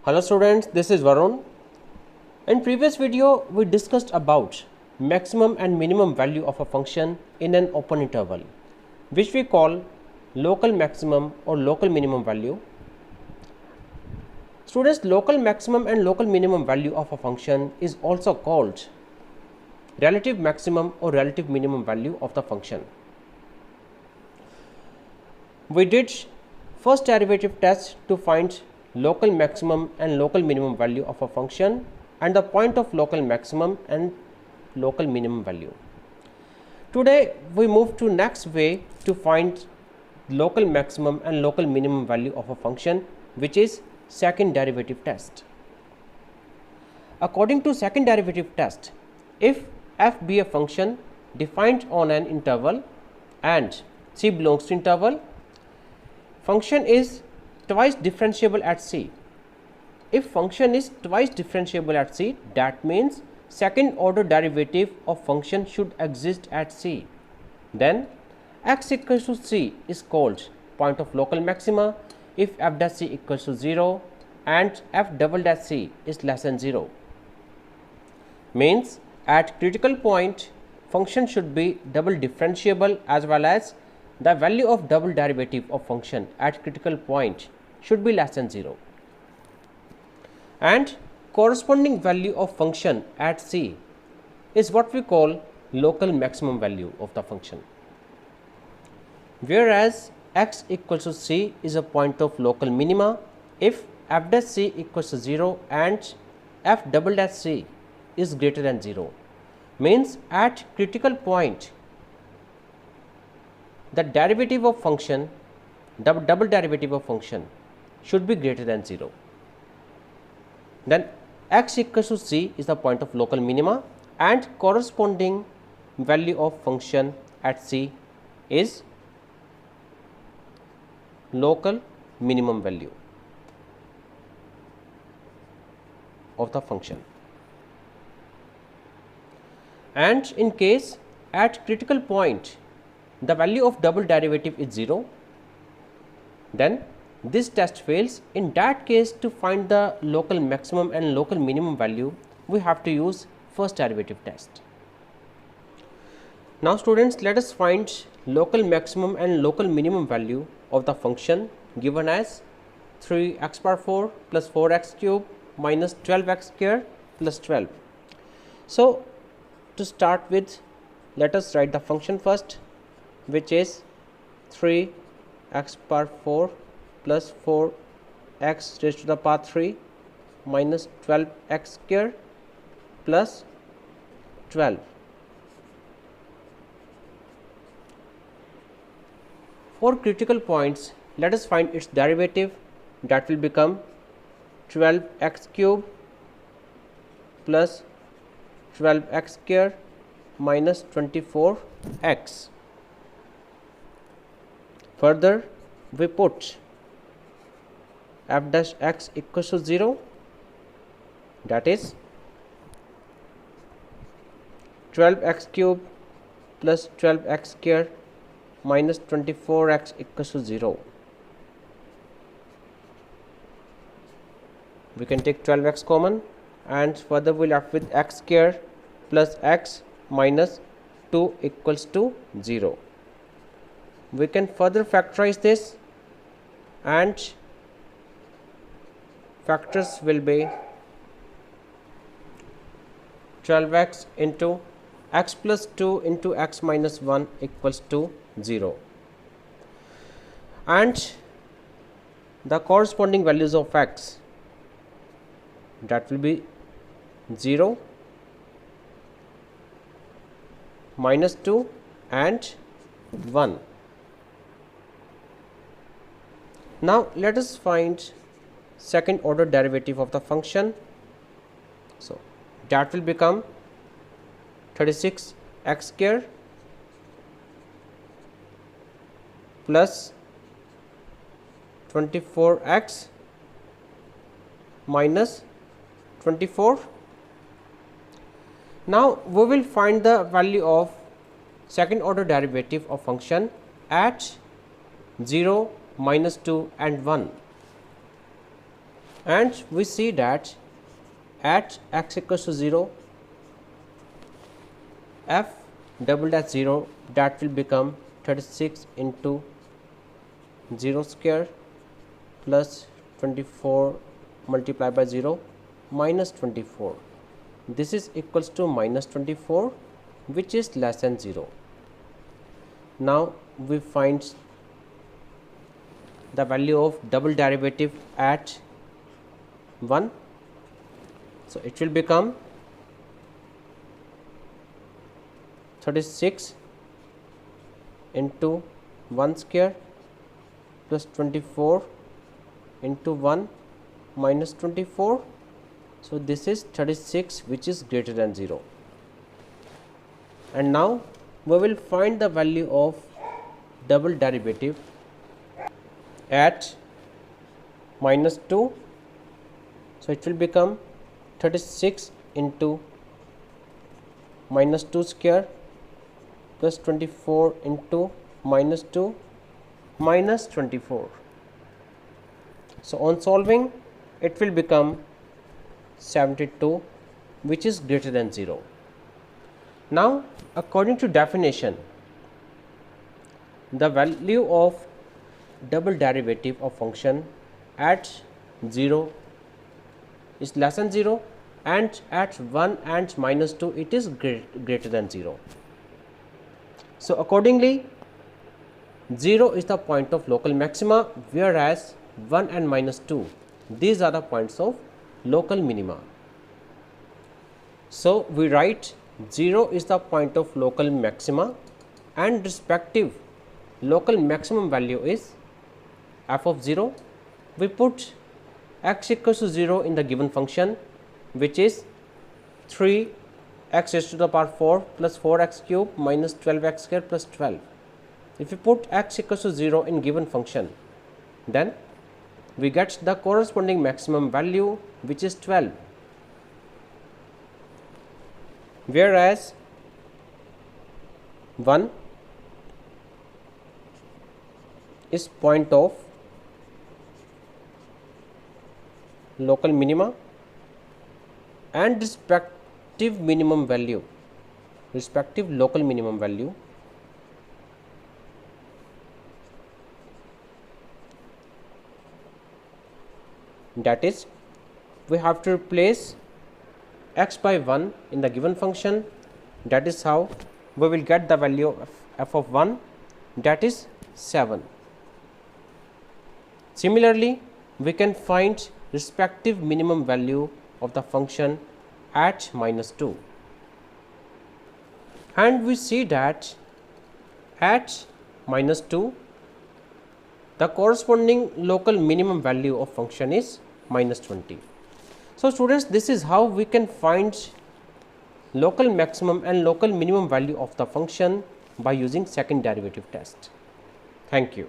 Hello students, this is Varun. In previous video, we discussed about maximum and minimum value of a function in an open interval, which we call local maximum or local minimum value. Students, local maximum and local minimum value of a function is also called relative maximum or relative minimum value of the function. We did first derivative test to find local maximum and local minimum value of a function and the point of local maximum and local minimum value. Today we move to next way to find local maximum and local minimum value of a function, which is second derivative test. According to second derivative test, if f be a function defined on an interval and c belongs to interval, function is twice differentiable at c. If function is twice differentiable at c, that means second order derivative of function should exist at c. Then x equals to c is called point of local maxima if f dash c equals to 0 and f double dash c is less than 0. Means at critical point function should be double differentiable as well as the value of double derivative of function at critical point should be less than 0, and corresponding value of function at c is what we call local maximum value of the function. Whereas x equals to c is a point of local minima if f dash c equals to 0 and f double dash c is greater than 0. Means at critical point the derivative of function, double derivative of function should be greater than 0. Then x equals to c is the point of local minima and corresponding value of function at c is local minimum value of the function. And in case at critical point the value of double derivative is 0, then this test fails. In that case, to find the local maximum and local minimum value, we have to use first derivative test. Now students, let us find local maximum and local minimum value of the function given as 3x power 4 plus 4x cube minus 12x square plus 12. So to start with, let us write the function first, which is 3x power 4 plus 4x raised to the power 3 minus 12x square plus 12. For critical points, let us find its derivative. That will become 12x cube plus 12x square minus 24x. Further, we put f dash x equals to 0, that is 12x cube plus 12x square minus 24x equals to 0. We can take 12x common and further we left with x square plus x minus 2 equals to 0. We can further factorize this and factors will be 12x into x plus 2 into x minus 1 equals to 0, and the corresponding values of x, that will be 0, minus 2 and 1. Now let us find second order derivative of the function. So that will become 36x square plus 24x minus 24. Now we will find the value of second order derivative of function at 0, minus 2 and 1. and we see that at x equals to 0, f double dash 0, that will become 36 into 0 square plus 24 multiplied by 0 minus 24. This is equals to minus 24, which is less than 0. Now we find the value of double derivative at 1. So it will become 36 into 1 square plus 24 into 1 minus 24. So this is 36, which is greater than 0. And now we will find the value of double derivative at minus 2. So it will become 36 into minus 2 square plus 24 into minus 2 minus 24. So on solving, it will become 72, which is greater than 0. Now according to definition, the value of double derivative of function at 0 is less than 0, and at 1 and minus 2 it is greater than 0. So accordingly, 0 is the point of local maxima, whereas 1 and minus 2, these are the points of local minima. So we write 0 is the point of local maxima, and respective local maximum value is f of 0. We put x equals to 0 in the given function, which is 3 x raised to the power 4 plus 4 x cube minus 12 x square plus 12. If we put x equals to 0 in given function, then we get the corresponding maximum value, which is 12, whereas 1 is point of local minima, and respective minimum value, respective local minimum value that is, we have to replace x by 1 in the given function. That is how we will get the value of f of 1, that is 7. Similarly, we can find respective minimum value of the function at minus 2, and we see that at minus 2 the corresponding local minimum value of function is minus 20. So students, this is how we can find local maximum and local minimum value of the function by using second derivative test. Thank you.